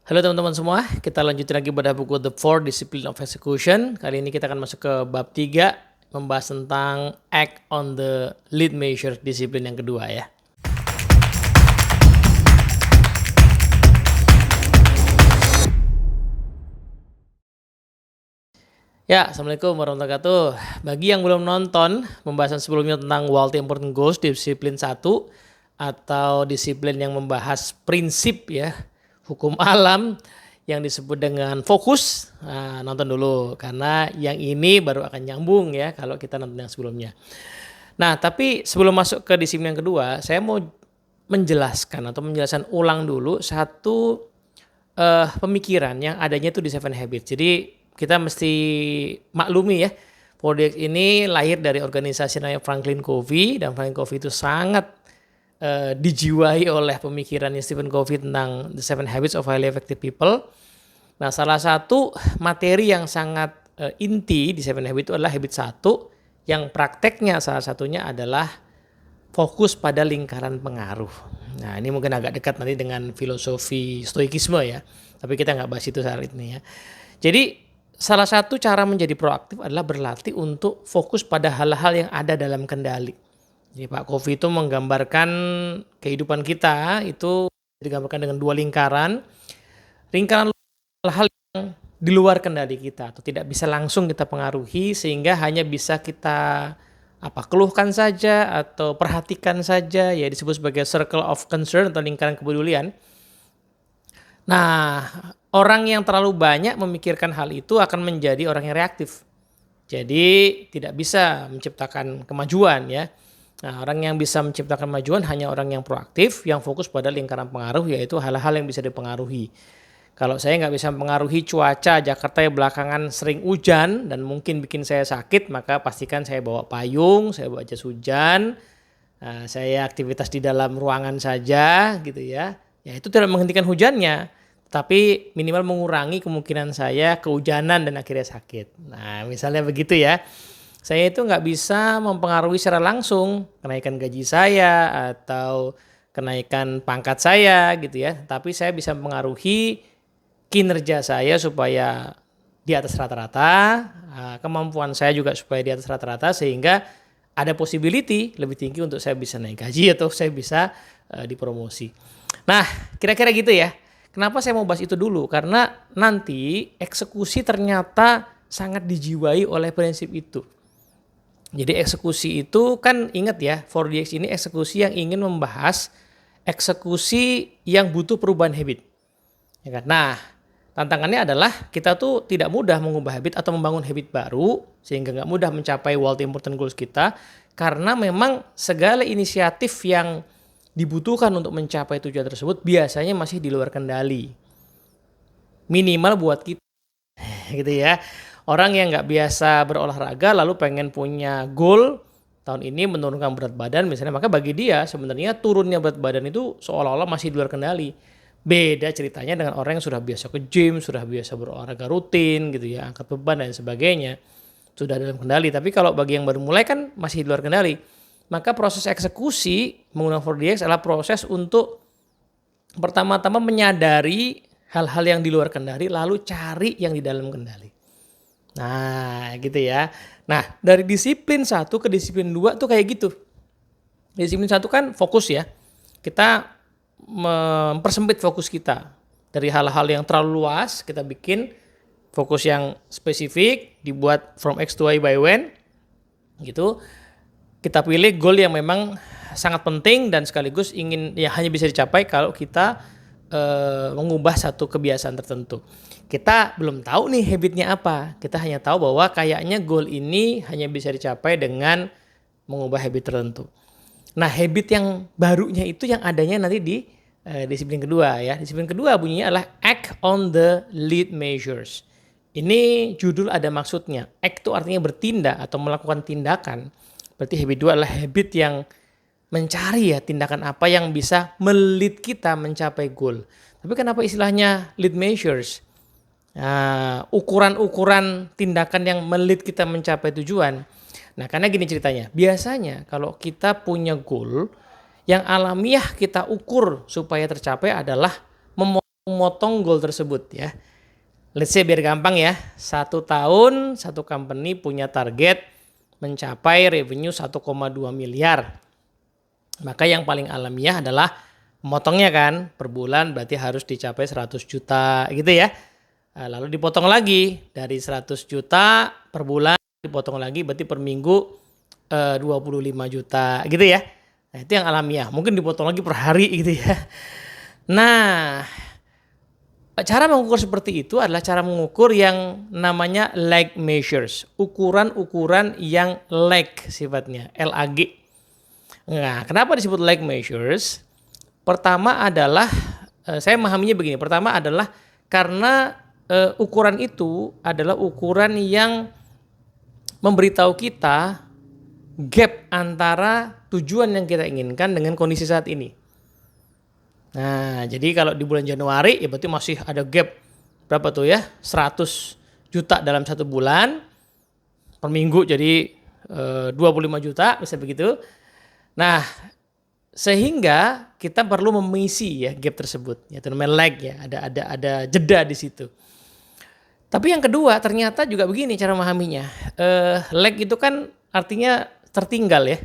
Halo teman-teman semua, kita lanjutin lagi pada buku The Four Discipline of Execution. Kali ini kita akan masuk ke bab 3, membahas tentang Act on the Lead Measure, disiplin yang kedua ya. Ya, Assalamualaikum warahmatullahi wabarakatuh. Bagi yang belum nonton pembahasan sebelumnya tentang Multi Important Goals, disiplin 1, atau disiplin yang membahas prinsip ya, hukum alam yang disebut dengan fokus, nah, nonton dulu karena yang ini baru akan nyambung ya kalau kita nonton yang sebelumnya. Nah, tapi sebelum masuk ke disiplin yang kedua, saya mau menjelaskan ulang dulu satu pemikiran yang adanya itu di Seven Habits. Jadi kita mesti maklumi ya, 4DX ini lahir dari organisasi namanya Franklin Covey, dan Franklin Covey itu sangat dijiwai oleh pemikirannya Stephen Covey tentang The Seven Habits of Highly Effective People. Nah, salah satu materi yang sangat inti di Seven Habits itu adalah habit 1, yang prakteknya salah satunya adalah fokus pada lingkaran pengaruh. Nah, ini mungkin agak dekat nanti dengan filosofi stoikisme ya, tapi kita nggak bahas itu saat ini ya. Jadi salah satu cara menjadi proaktif adalah berlatih untuk fokus pada hal-hal yang ada dalam kendali. Jadi Pak Covey itu menggambarkan kehidupan kita itu digambarkan dengan dua lingkaran. Lingkaran hal-hal yang di luar kendali kita atau tidak bisa langsung kita pengaruhi, sehingga hanya bisa kita keluhkan saja atau perhatikan saja, ya disebut sebagai circle of concern atau lingkaran kepedulian. Nah, orang yang terlalu banyak memikirkan hal itu akan menjadi orang yang reaktif. Jadi tidak bisa menciptakan kemajuan ya. Nah, orang yang bisa menciptakan kemajuan hanya orang yang proaktif, yang fokus pada lingkaran pengaruh, yaitu hal-hal yang bisa dipengaruhi. Kalau saya nggak bisa mempengaruhi cuaca Jakarta yang belakangan sering hujan dan mungkin bikin saya sakit, maka pastikan saya bawa payung, saya bawa jas hujan, saya aktivitas di dalam ruangan saja gitu ya. Ya itu tidak menghentikan hujannya, tapi minimal mengurangi kemungkinan saya kehujanan dan akhirnya sakit. Nah, misalnya begitu ya. Saya itu nggak bisa mempengaruhi secara langsung kenaikan gaji saya atau kenaikan pangkat saya gitu ya. Tapi saya bisa mempengaruhi kinerja saya supaya di atas rata-rata, kemampuan saya juga supaya di atas rata-rata, sehingga ada possibility lebih tinggi untuk saya bisa naik gaji atau saya bisa dipromosi. Nah, kira-kira gitu ya. Kenapa saya mau bahas itu dulu? Karena nanti eksekusi ternyata sangat dijiwai oleh prinsip itu. Jadi eksekusi itu kan ingat ya, 4DX ini eksekusi yang ingin membahas eksekusi yang butuh perubahan habit. Ya kan? Nah, tantangannya adalah kita tuh tidak mudah mengubah habit atau membangun habit baru, sehingga nggak mudah mencapai Multi Important Goals kita, karena memang segala inisiatif yang dibutuhkan untuk mencapai tujuan tersebut biasanya masih di luar kendali. Minimal buat kita gitu ya. Orang yang nggak biasa berolahraga lalu pengen punya goal tahun ini menurunkan berat badan misalnya, maka bagi dia sebenarnya turunnya berat badan itu seolah-olah masih di luar kendali. Beda ceritanya dengan orang yang sudah biasa ke gym, sudah biasa berolahraga rutin gitu ya, angkat beban dan sebagainya, sudah dalam kendali. Tapi kalau bagi yang baru mulai kan masih di luar kendali. Maka proses eksekusi menggunakan 4DX adalah proses untuk pertama-tama menyadari hal-hal yang di luar kendali, lalu cari yang di dalam kendali. Nah, gitu ya. Nah, dari disiplin 1 ke disiplin 2 tuh kayak gitu. Disiplin 1 kan fokus ya. Kita mempersempit fokus kita. Dari hal-hal yang terlalu luas, kita bikin fokus yang spesifik, dibuat from X to Y by when. Gitu. Kita pilih goal yang memang sangat penting dan sekaligus ingin ya hanya bisa dicapai kalau kita mengubah satu kebiasaan tertentu. Kita belum tahu nih habitnya apa. Kita hanya tahu bahwa kayaknya goal ini hanya bisa dicapai dengan mengubah habit tertentu. Nah, habit yang barunya itu yang adanya nanti di disiplin kedua ya. Disiplin kedua bunyinya adalah act on the lead measures. Ini judul ada maksudnya. Act itu artinya bertindak atau melakukan tindakan. Berarti habit 2 adalah habit yang mencari ya tindakan apa yang bisa melead kita mencapai goal. Tapi kenapa istilahnya lead measures? Ukuran-ukuran tindakan yang melead kita mencapai tujuan. Nah, karena gini ceritanya. Biasanya kalau kita punya goal, yang alamiah kita ukur supaya tercapai adalah memotong goal tersebut ya. Let's say biar gampang ya, 1 tahun satu company punya target mencapai revenue 1,2 miliar. Maka yang paling alamiah adalah memotongnya kan, per bulan berarti harus dicapai 100 juta gitu ya. Lalu dipotong lagi dari 100 juta per bulan, dipotong lagi berarti per minggu 25 juta gitu ya. Nah itu yang alamiah, mungkin dipotong lagi per hari gitu ya. Nah cara mengukur seperti itu adalah cara mengukur yang namanya lag measures. Ukuran-ukuran yang lag sifatnya, LAG. Nah, kenapa disebut lag measures? Pertama adalah, saya memahaminya begini. Pertama adalah karena ukuran itu adalah ukuran yang memberitahu kita gap antara tujuan yang kita inginkan dengan kondisi saat ini. Nah, jadi kalau di bulan Januari ya berarti masih ada gap berapa tuh ya? 100 juta dalam 1 bulan. Per minggu jadi 25 juta bisa begitu. Nah, sehingga kita perlu mengisi ya gap tersebut. Ya, itu namanya lag ya. Ada jeda di situ. Tapi yang kedua ternyata juga begini cara memahaminya. Lag itu kan artinya tertinggal ya.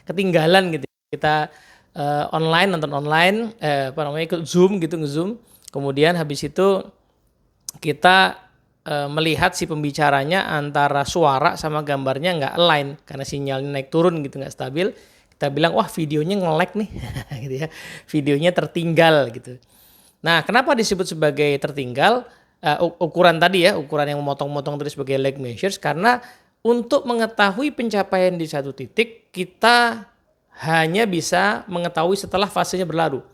Ketinggalan gitu. Kita online, nonton online, ikut Zoom gitu, nge-Zoom. Kemudian habis itu kita melihat si pembicaranya antara suara sama gambarnya nggak align karena sinyalnya naik turun gitu, nggak stabil. Kita bilang wah videonya nge-lag nih, gitu ya. Videonya tertinggal gitu. Nah kenapa disebut sebagai tertinggal? Ukuran tadi ya, ukuran yang memotong-motong terus sebagai lag measures karena untuk mengetahui pencapaian di satu titik kita hanya bisa mengetahui setelah fasenya berlalu.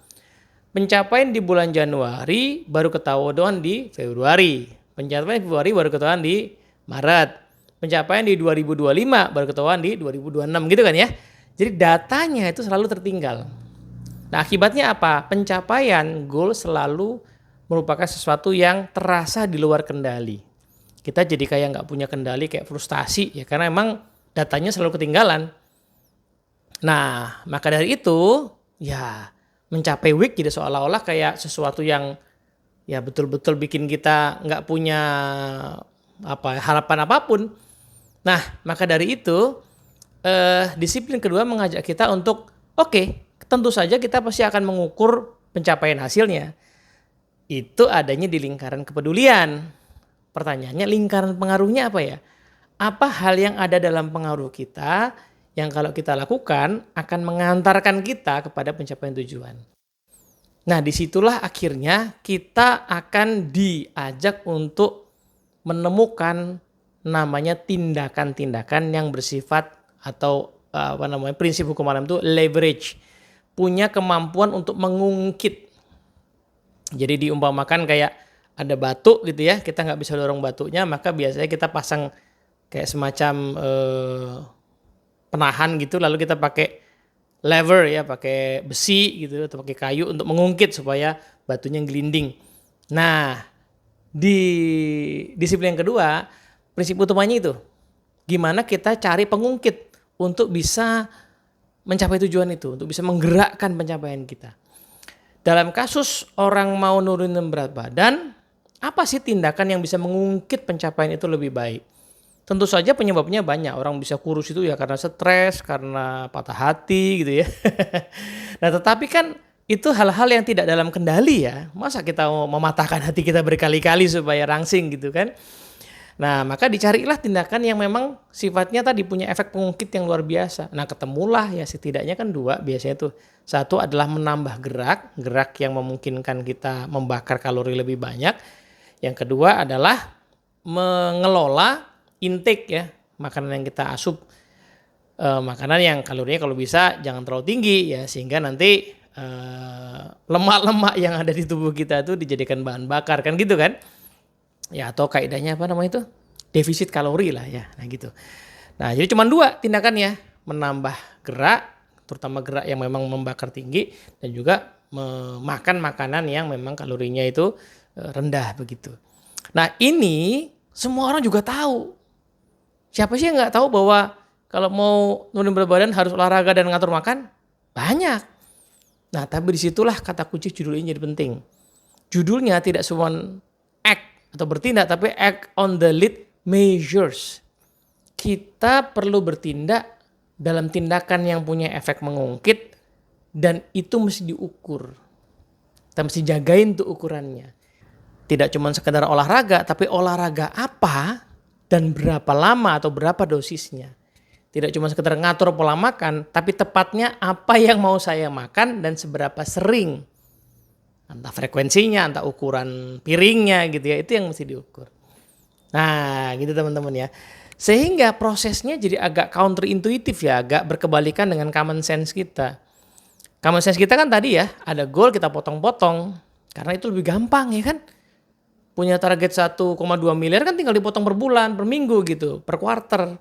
Pencapaian di bulan Januari baru ketahuan di Februari. Pencapaian di Februari baru ketahuan di Maret. Pencapaian di 2025 baru ketahuan di 2026 gitu kan ya. Jadi datanya itu selalu tertinggal. Nah akibatnya apa? Pencapaian goal selalu merupakan sesuatu yang terasa di luar kendali. Kita jadi kayak nggak punya kendali, kayak frustasi ya karena emang datanya selalu ketinggalan. Nah, maka dari itu, ya mencapai week jadi seolah-olah kayak sesuatu yang ya betul-betul bikin kita nggak punya harapan apapun. Nah, maka dari itu, disiplin kedua mengajak kita untuk, oke, tentu saja kita pasti akan mengukur pencapaian hasilnya. Itu adanya di lingkaran kepedulian. Pertanyaannya, lingkaran pengaruhnya apa ya? Apa hal yang ada dalam pengaruh kita yang kalau kita lakukan akan mengantarkan kita kepada pencapaian tujuan. Nah disitulah akhirnya kita akan diajak untuk menemukan namanya tindakan-tindakan yang bersifat atau prinsip hukum alam itu leverage. Punya kemampuan untuk mengungkit. Jadi diumpamakan kayak ada batu gitu ya, kita nggak bisa dorong batunya maka biasanya kita pasang kayak semacam penahan gitu lalu kita pakai lever ya, pakai besi gitu atau pakai kayu untuk mengungkit supaya batunya gelinding. Nah, di disiplin yang kedua, prinsip utamanya itu gimana kita cari pengungkit untuk bisa mencapai tujuan itu, untuk bisa menggerakkan pencapaian kita. Dalam kasus orang mau nurunin berat badan, apa sih tindakan yang bisa mengungkit pencapaian itu lebih baik? Tentu saja penyebabnya banyak. Orang bisa kurus itu ya karena stres, karena patah hati gitu ya. Nah tetapi kan itu hal-hal yang tidak dalam kendali ya. Masa kita mau mematahkan hati kita berkali-kali supaya rangsing gitu kan. Nah maka dicarilah tindakan yang memang sifatnya tadi punya efek pengungkit yang luar biasa. Nah ketemulah ya setidaknya kan 2 biasanya tuh. Satu adalah menambah gerak yang memungkinkan kita membakar kalori lebih banyak. Yang kedua adalah mengelola intake ya, makanan yang kita asup, makanan yang kalorinya kalau bisa jangan terlalu tinggi ya sehingga nanti lemak-lemak yang ada di tubuh kita itu dijadikan bahan bakar kan gitu kan ya, atau kaidahnya apa namanya itu defisit kalori lah ya, nah gitu. Nah jadi cuma 2 tindakannya, menambah gerak terutama gerak yang memang membakar tinggi dan juga memakan makanan yang memang kalorinya itu rendah begitu. Nah ini semua orang juga tahu. Siapa sih yang nggak tahu bahwa kalau mau nurunin berat badan harus olahraga dan ngatur makan? Banyak. Nah tapi disitulah kata kunci judul ini jadi penting. judulnya tidak cuma act atau bertindak, tapi act on the lead measures. Kita perlu bertindak dalam tindakan yang punya efek mengungkit dan itu mesti diukur. Kita mesti jagain tuh ukurannya. Tidak cuma sekedar olahraga, tapi olahraga apa dan berapa lama atau berapa dosisnya. Tidak cuma sekedar ngatur pola makan, tapi tepatnya apa yang mau saya makan dan seberapa sering. Entah frekuensinya, entah ukuran piringnya gitu ya, itu yang mesti diukur. Nah gitu teman-teman ya. Sehingga prosesnya jadi agak counterintuitif ya, agak berkebalikan dengan common sense kita. Common sense kita kan tadi ya, ada goal kita potong-potong. Karena itu lebih gampang ya kan. Punya target 1,2 miliar kan tinggal dipotong per bulan, per minggu gitu, per quarter.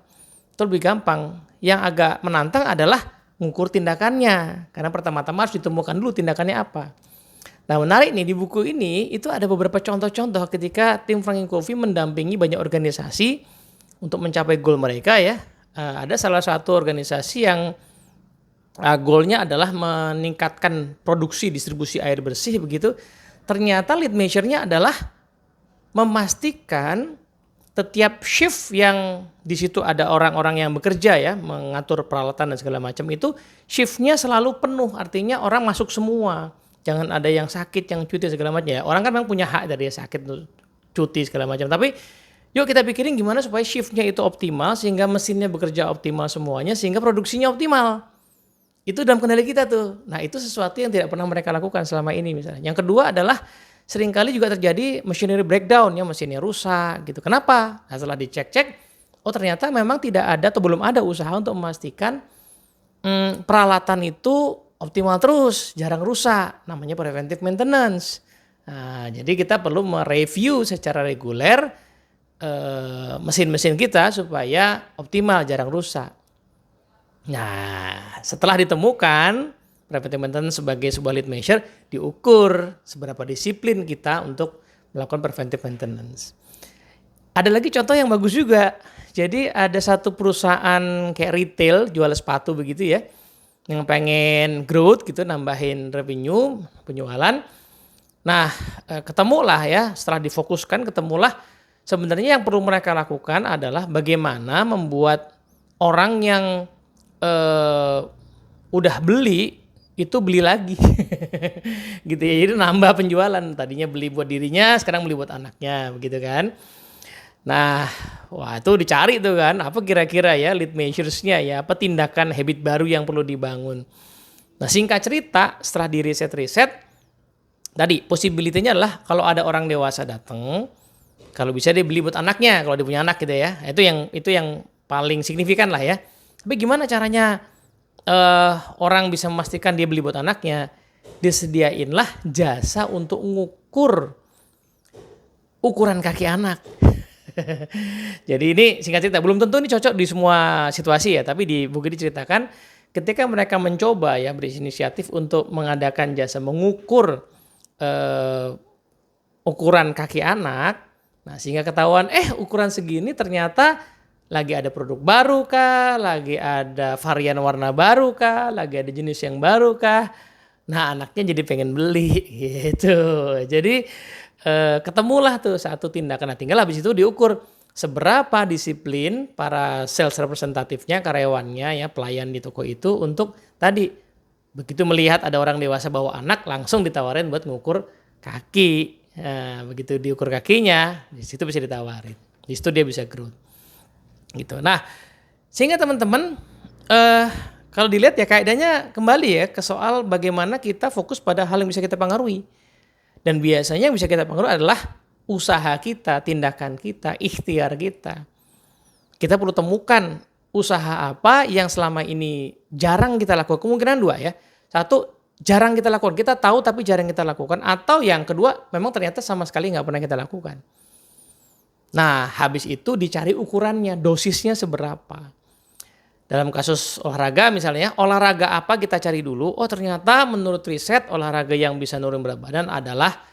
Itu lebih gampang. Yang agak menantang adalah mengukur tindakannya. Karena pertama-tama harus ditemukan dulu tindakannya apa. Nah menarik nih di buku ini itu ada beberapa contoh-contoh ketika tim Franklin Covey mendampingi banyak organisasi untuk mencapai goal mereka ya. Ada salah satu organisasi yang goalnya adalah meningkatkan produksi distribusi air bersih begitu. Ternyata lead measure-nya adalah memastikan setiap shift yang di situ ada orang-orang yang bekerja ya, mengatur peralatan dan segala macam itu shiftnya selalu penuh, artinya orang masuk semua. Jangan ada yang sakit, yang cuti segala macam ya. Orang kan memang punya hak dari sakit, cuti segala macam. Tapi yuk kita pikirin gimana supaya shiftnya itu optimal sehingga mesinnya bekerja optimal semuanya sehingga produksinya optimal. Itu dalam kendali kita tuh. Nah itu sesuatu yang tidak pernah mereka lakukan selama ini misalnya. Yang kedua adalah seringkali juga terjadi machinery breakdown ya, mesinnya rusak gitu. Kenapa? Nah, setelah dicek-cek, oh ternyata memang tidak ada atau belum ada usaha untuk memastikan peralatan itu optimal terus, jarang rusak. Namanya preventive maintenance. Nah, jadi kita perlu mereview secara reguler mesin-mesin kita supaya optimal, jarang rusak. Nah, setelah ditemukan preventive maintenance sebagai sebuah lead measure, diukur seberapa disiplin kita untuk melakukan preventive maintenance. Ada lagi contoh yang bagus juga. Jadi ada satu perusahaan kayak retail jual sepatu begitu ya, yang pengen growth gitu, nambahin revenue, penjualan. Nah, ketemulah ya, setelah difokuskan ketemulah sebenarnya yang perlu mereka lakukan adalah bagaimana membuat orang yang udah beli itu beli lagi gitu ya. Jadi nambah penjualan, tadinya beli buat dirinya sekarang beli buat anaknya begitu kan. Nah wah itu dicari tuh kan apa kira-kira ya lead measures-nya ya, apa tindakan habit baru yang perlu dibangun. Nah singkat cerita setelah di riset tadi possibility-nya adalah kalau ada orang dewasa datang, kalau bisa dia beli buat anaknya kalau dia punya anak gitu ya. Itu yang paling signifikan lah ya. Tapi gimana caranya orang bisa memastikan dia beli buat anaknya? Disediainlah jasa untuk mengukur ukuran kaki anak. Jadi ini singkat cerita, belum tentu ini cocok di semua situasi ya, tapi di buku diceritakan ketika mereka mencoba ya berinisiatif untuk mengadakan jasa mengukur ukuran kaki anak. Nah sehingga ketahuan ukuran segini ternyata lagi ada produk baru kah, lagi ada varian warna baru kah, lagi ada jenis yang baru kah. Nah anaknya jadi pengen beli gitu. Jadi ketemulah tuh satu tindakan. Nah tinggal habis itu diukur seberapa disiplin para sales representatifnya, karyawannya ya, pelayan di toko itu untuk tadi begitu melihat ada orang dewasa bawa anak langsung ditawarin buat ngukur kaki. Nah, begitu diukur kakinya, di situ bisa ditawarin. Di situ dia bisa growth. Gitu. Nah, sehingga teman-teman kalau dilihat ya kaidahnya kembali ya ke soal bagaimana kita fokus pada hal yang bisa kita pengaruhi. Dan biasanya yang bisa kita pengaruhi adalah usaha kita, tindakan kita, ikhtiar kita. Kita perlu temukan usaha apa yang selama ini jarang kita lakukan. Kemungkinan dua ya. Satu, jarang kita lakukan. Kita tahu tapi jarang kita lakukan. Atau yang kedua, memang ternyata sama sekali nggak pernah kita lakukan. Nah, habis itu dicari ukurannya, dosisnya seberapa. Dalam kasus olahraga misalnya, olahraga apa kita cari dulu. Oh ternyata menurut riset olahraga yang bisa nurunin berat badan adalah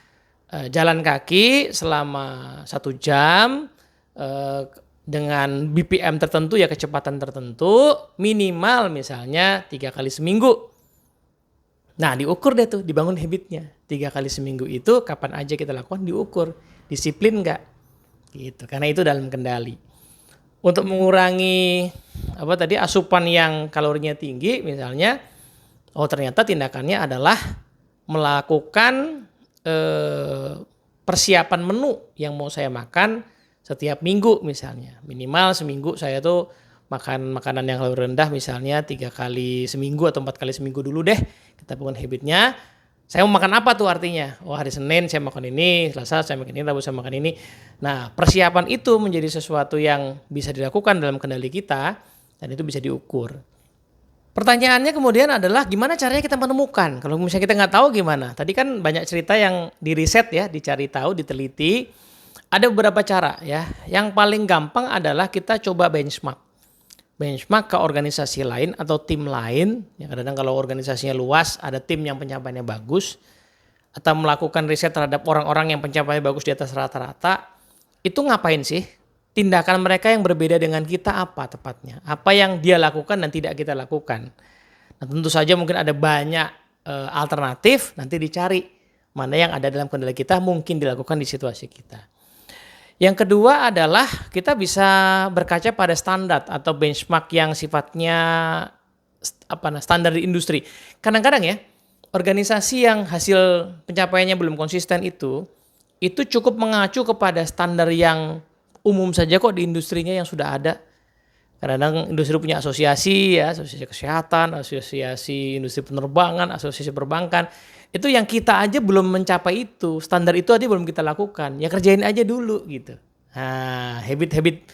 jalan kaki selama 1 jam dengan BPM tertentu ya, kecepatan tertentu, minimal misalnya 3 kali seminggu. Nah, diukur deh tuh, dibangun habitnya. 3 kali seminggu itu kapan aja kita lakukan, diukur. Disiplin nggak? Gitu. Karena itu dalam kendali. Untuk mengurangi asupan yang kalorinya tinggi misalnya, ternyata tindakannya adalah melakukan persiapan menu yang mau saya makan setiap minggu misalnya. Minimal seminggu saya tuh makan makanan yang kalori rendah misalnya 3 kali seminggu atau 4 kali seminggu dulu deh. Kita bangun habitnya. Saya mau makan apa tuh artinya? Hari Senin saya makan ini, Selasa saya makan ini, Rabu saya makan ini. Nah, persiapan itu menjadi sesuatu yang bisa dilakukan dalam kendali kita dan itu bisa diukur. Pertanyaannya kemudian adalah gimana caranya kita menemukan? Kalau misalnya kita nggak tahu gimana? Tadi kan banyak cerita yang diriset ya, dicari tahu, diteliti. Ada beberapa cara ya. Yang paling gampang adalah kita coba benchmark ke organisasi lain atau tim lain. Ya, kadang-kadang kalau organisasinya luas, ada tim yang pencapaiannya bagus, atau melakukan riset terhadap orang-orang yang pencapaiannya bagus di atas rata-rata. Itu ngapain sih? Tindakan mereka yang berbeda dengan kita apa tepatnya? Apa yang dia lakukan dan tidak kita lakukan? Nah, tentu saja mungkin ada banyak alternatif, nanti dicari mana yang ada dalam kendali kita mungkin dilakukan di situasi kita. Yang kedua adalah kita bisa berkaca pada standar atau benchmark yang sifatnya standar di industri. Kadang-kadang ya, organisasi yang hasil pencapaiannya belum konsisten itu cukup mengacu kepada standar yang umum saja kok di industrinya yang sudah ada. Kadang-kadang industri punya asosiasi ya, asosiasi kesehatan, asosiasi industri penerbangan, asosiasi perbankan. Itu yang kita aja belum mencapai itu, standar itu aja belum kita lakukan. Ya kerjain aja dulu gitu. Nah, habit-habit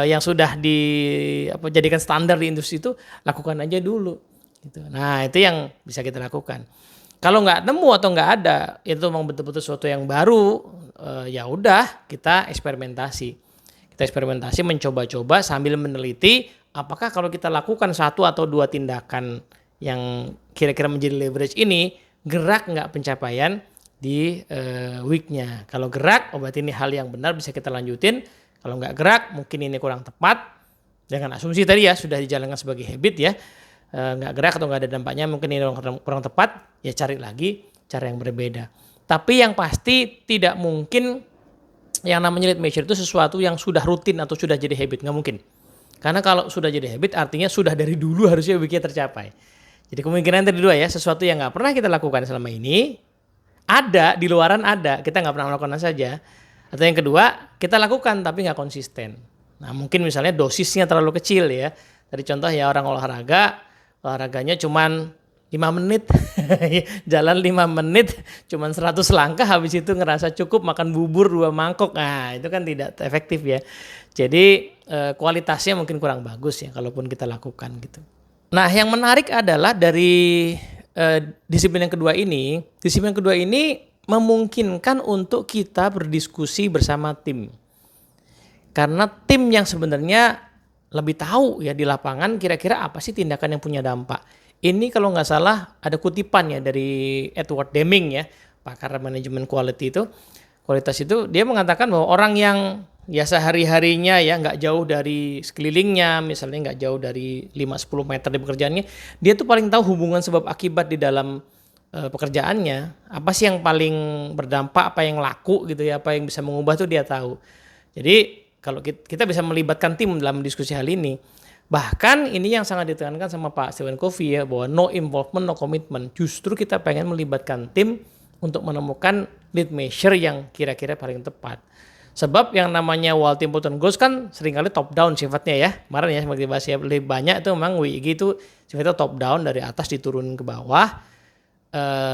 yang sudah dijadikan standar di industri itu lakukan aja dulu. Gitu. Nah, itu yang bisa kita lakukan. Kalau nggak nemu atau nggak ada, itu memang betul-betul sesuatu yang baru. Ya udah, kita eksperimentasi. Kita eksperimentasi, mencoba-coba sambil meneliti apakah kalau kita lakukan 1 atau 2 tindakan yang kira-kira menjadi leverage ini gerak nggak pencapaian di weeknya. Kalau gerak, berarti ini hal yang benar bisa kita lanjutin. Kalau nggak gerak, mungkin ini kurang tepat. Dengan asumsi tadi ya sudah dijalankan sebagai habit ya. Nggak gerak atau nggak ada dampaknya, mungkin ini kurang tepat. Ya cari lagi cara yang berbeda. Tapi yang pasti tidak mungkin yang namanya lead measure itu sesuatu yang sudah rutin atau sudah jadi habit. Nggak mungkin. Karena kalau sudah jadi habit artinya sudah dari dulu harusnya weeknya tercapai. Jadi kemungkinan tadi 2 ya, sesuatu yang nggak pernah kita lakukan selama ini, ada, di luaran ada, kita nggak pernah melakukan saja. Atau yang kedua, kita lakukan tapi nggak konsisten. Nah mungkin misalnya dosisnya terlalu kecil ya. Tadi contoh ya orang olahraganya cuman 5 menit, jalan 5 menit, cuman 100 langkah, habis itu ngerasa cukup makan bubur 2 mangkok. Nah itu kan tidak efektif ya. Jadi kualitasnya mungkin kurang bagus ya kalaupun kita lakukan gitu. Nah, yang menarik adalah dari disiplin yang kedua ini memungkinkan untuk kita berdiskusi bersama tim. Karena tim yang sebenarnya lebih tahu ya di lapangan kira-kira apa sih tindakan yang punya dampak. Ini kalau nggak salah ada kutipan ya dari Edward Deming ya, pakar manajemen kualitas itu dia mengatakan bahwa orang yang ya sehari-harinya ya nggak jauh dari sekelilingnya, misalnya nggak jauh dari 5-10 meter di pekerjaannya, dia tuh paling tahu hubungan sebab akibat di dalam pekerjaannya. Apa sih yang paling berdampak, apa yang laku gitu ya, apa yang bisa mengubah tuh dia tahu. Jadi kalau kita bisa melibatkan tim dalam diskusi hal ini. Bahkan ini yang sangat ditekankan sama Pak Stephen Covey ya, bahwa no involvement, no commitment. Justru kita pengen melibatkan tim untuk menemukan lead measure yang kira-kira paling tepat. Sebab yang namanya Wild Important Goals kan seringkali top down sifatnya ya. Kemarin ya seperti dibahas ya, lebih banyak itu memang WIG itu sifatnya top down, dari atas diturun ke bawah.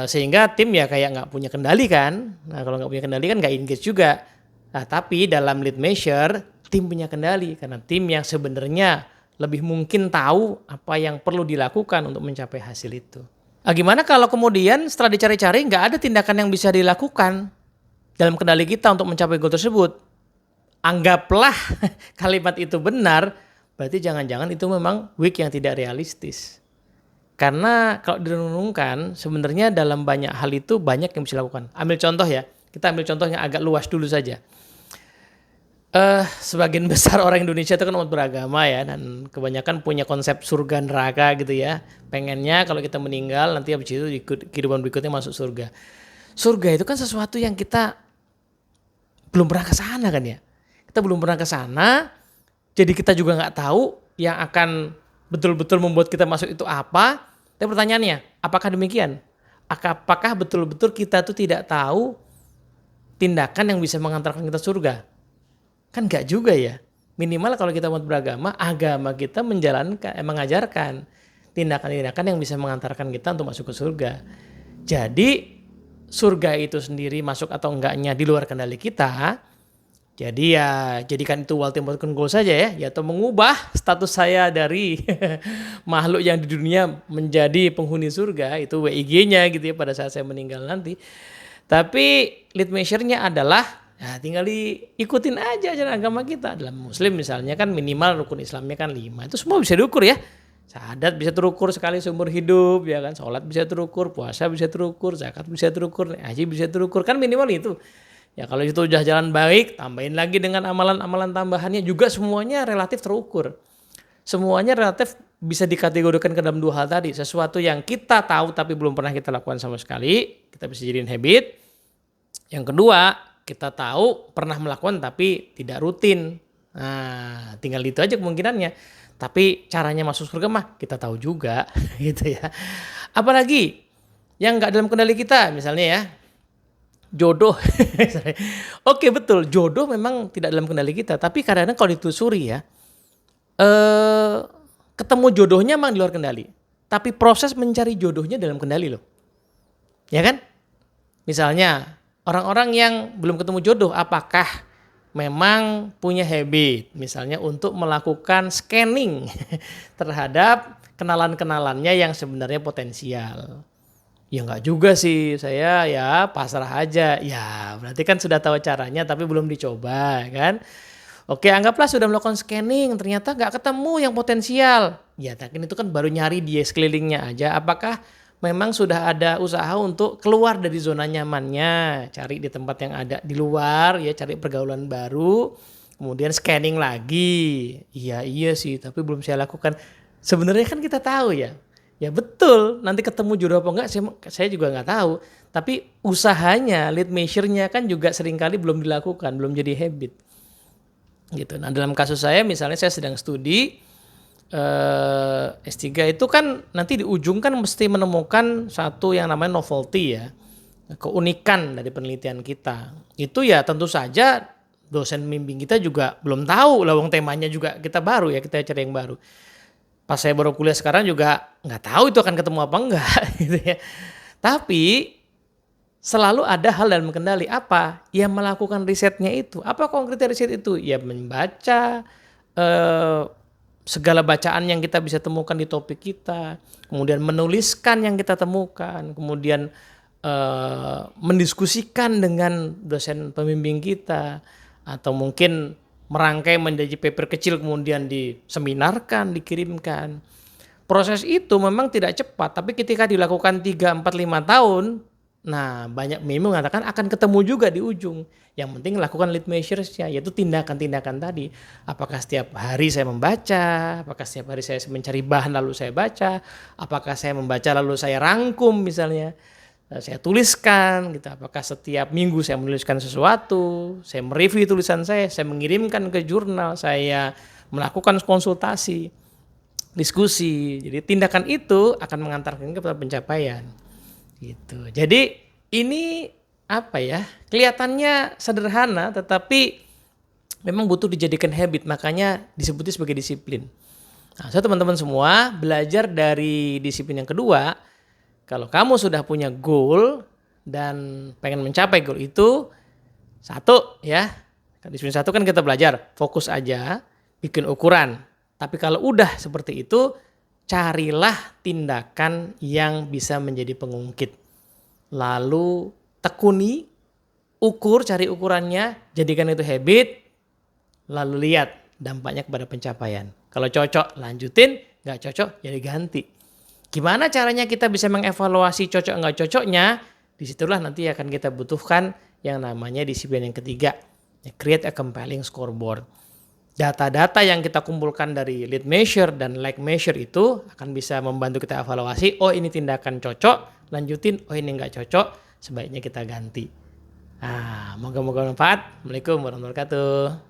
Sehingga tim ya kayak nggak punya kendali kan. Nah kalau nggak punya kendali kan nggak engage juga. Nah tapi dalam lead measure tim punya kendali. Karena tim yang sebenarnya lebih mungkin tahu apa yang perlu dilakukan untuk mencapai hasil itu. Nah, gimana kalau kemudian setelah dicari-cari nggak ada tindakan yang bisa dilakukan dalam kendali kita untuk mencapai goal tersebut? Anggaplah kalimat itu benar, berarti jangan-jangan itu memang weak yang tidak realistis. Karena kalau direnungkan sebenarnya dalam banyak hal itu banyak yang bisa dilakukan. Ambil contoh ya, kita ambil contoh yang agak luas dulu saja. Sebagian besar orang Indonesia itu kan umat beragama ya, dan kebanyakan punya konsep surga neraka gitu ya. Pengennya kalau kita meninggal nanti habis itu kehidupan berikutnya masuk surga. Surga itu kan sesuatu yang kita belum pernah ke sana kan ya. Kita belum pernah ke sana, jadi kita juga nggak tahu yang akan betul-betul membuat kita masuk itu apa. Tapi pertanyaannya, apakah demikian? Apakah betul-betul kita tuh tidak tahu tindakan yang bisa mengantarkan kita surga? Kan nggak juga ya. Minimal kalau kita mau beragama, agama kita mengajarkan tindakan-tindakan yang bisa mengantarkan kita untuk masuk ke surga. Jadi surga itu sendiri masuk atau enggaknya di luar kendali kita. Jadi ya jadikan itu ultimate goal saja ya, yaitu mengubah status saya dari makhluk yang di dunia menjadi penghuni surga, itu WIG-nya gitu ya pada saat saya meninggal nanti. Tapi lead measure-nya adalah ya tinggal diikutin aja ajaran agama kita. Dalam Muslim misalnya kan minimal rukun Islamnya kan 5. Itu semua bisa diukur ya. Syahadat bisa terukur sekali seumur hidup ya kan, sholat bisa terukur, puasa bisa terukur, zakat bisa terukur, haji bisa terukur, kan minimal itu. Ya kalau itu udah jalan baik, tambahin lagi dengan amalan-amalan tambahannya juga semuanya relatif terukur. Semuanya relatif bisa dikategorikan ke dalam dua hal tadi. Sesuatu yang kita tahu tapi belum pernah kita lakukan sama sekali, kita bisa jadiin habit. Yang kedua, kita tahu pernah melakukan tapi tidak rutin. Nah, tinggal itu aja kemungkinannya. Tapi caranya masuk surga mah kita tahu juga gitu ya. Apalagi yang nggak dalam kendali kita, misalnya ya jodoh. Oke betul, jodoh memang tidak dalam kendali kita. Tapi kadang-kadang kalau ditelusuri ya, ketemu jodohnya memang di luar kendali. Tapi proses mencari jodohnya dalam kendali loh. Ya kan? Misalnya orang-orang yang belum ketemu jodoh, apakah memang punya habit misalnya untuk melakukan scanning terhadap kenalan-kenalannya yang sebenarnya potensial. Ya enggak juga sih, saya ya pasrah aja. Ya berarti kan sudah tahu caranya tapi belum dicoba kan. Oke, anggaplah sudah melakukan scanning ternyata enggak ketemu yang potensial. Ya tapi itu kan baru nyari di sekelilingnya aja. Apakah memang sudah ada usaha untuk keluar dari zona nyamannya, cari di tempat yang ada di luar ya, cari pergaulan baru, kemudian scanning lagi. Iya sih, tapi belum saya lakukan. Sebenarnya kan kita tahu ya. Ya betul, nanti ketemu jodoh apa enggak saya juga nggak tahu. Tapi usahanya, lead measure-nya kan juga seringkali belum dilakukan, belum jadi habit. Gitu. Nah dalam kasus saya misalnya saya sedang studi S3 itu kan nanti di ujung kan mesti menemukan satu yang namanya novelty ya. Keunikan dari penelitian kita. Itu ya tentu saja dosen pembimbing kita juga belum tahu, lawang temanya juga kita baru ya, kita cari yang baru. Pas saya baru kuliah sekarang juga nggak tahu itu akan ketemu apa enggak gitu ya. Tapi selalu ada hal dalam kendali apa? Ya melakukan risetnya itu. Apa konkret riset itu? Ya membaca segala bacaan yang kita bisa temukan di topik kita, kemudian menuliskan yang kita temukan, kemudian mendiskusikan dengan dosen pembimbing kita, atau mungkin merangkai menjadi paper kecil kemudian diseminarkan, dikirimkan. Proses itu memang tidak cepat, tapi ketika dilakukan 3, 4, 5 tahun, nah banyak meme mengatakan akan ketemu juga di ujung. Yang penting lakukan lead measures-nya, yaitu tindakan-tindakan tadi. Apakah setiap hari saya membaca, apakah setiap hari saya mencari bahan lalu saya baca, apakah saya membaca lalu saya rangkum misalnya, saya tuliskan gitu. Apakah setiap minggu saya menuliskan sesuatu, saya mereview tulisan saya mengirimkan ke jurnal, saya melakukan konsultasi, diskusi. Jadi tindakan itu akan mengantarkan kepada pencapaian. Gitu. Jadi ini apa ya? Kelihatannya sederhana tetapi memang butuh dijadikan habit, makanya disebutnya sebagai disiplin. Nah, so teman-teman semua belajar dari disiplin yang kedua. Kalau kamu sudah punya goal dan pengen mencapai goal itu, satu ya, disiplin satu kan kita belajar, fokus aja, bikin ukuran. Tapi kalau udah seperti itu, carilah tindakan yang bisa menjadi pengungkit. Lalu tekuni, ukur, cari ukurannya, jadikan itu habit, lalu lihat dampaknya kepada pencapaian. Kalau cocok lanjutin, nggak cocok jadi ganti. Gimana caranya kita bisa mengevaluasi cocok nggak cocoknya? Disitulah nanti akan kita butuhkan yang namanya disiplin yang ketiga, Create a compelling scoreboard. Data-data yang kita kumpulkan dari lead measure dan lag measure itu akan bisa membantu kita evaluasi, oh ini tindakan cocok, lanjutin, oh ini nggak cocok, sebaiknya kita ganti. Moga-moga bermanfaat. Assalamualaikum warahmatullahi wabarakatuh.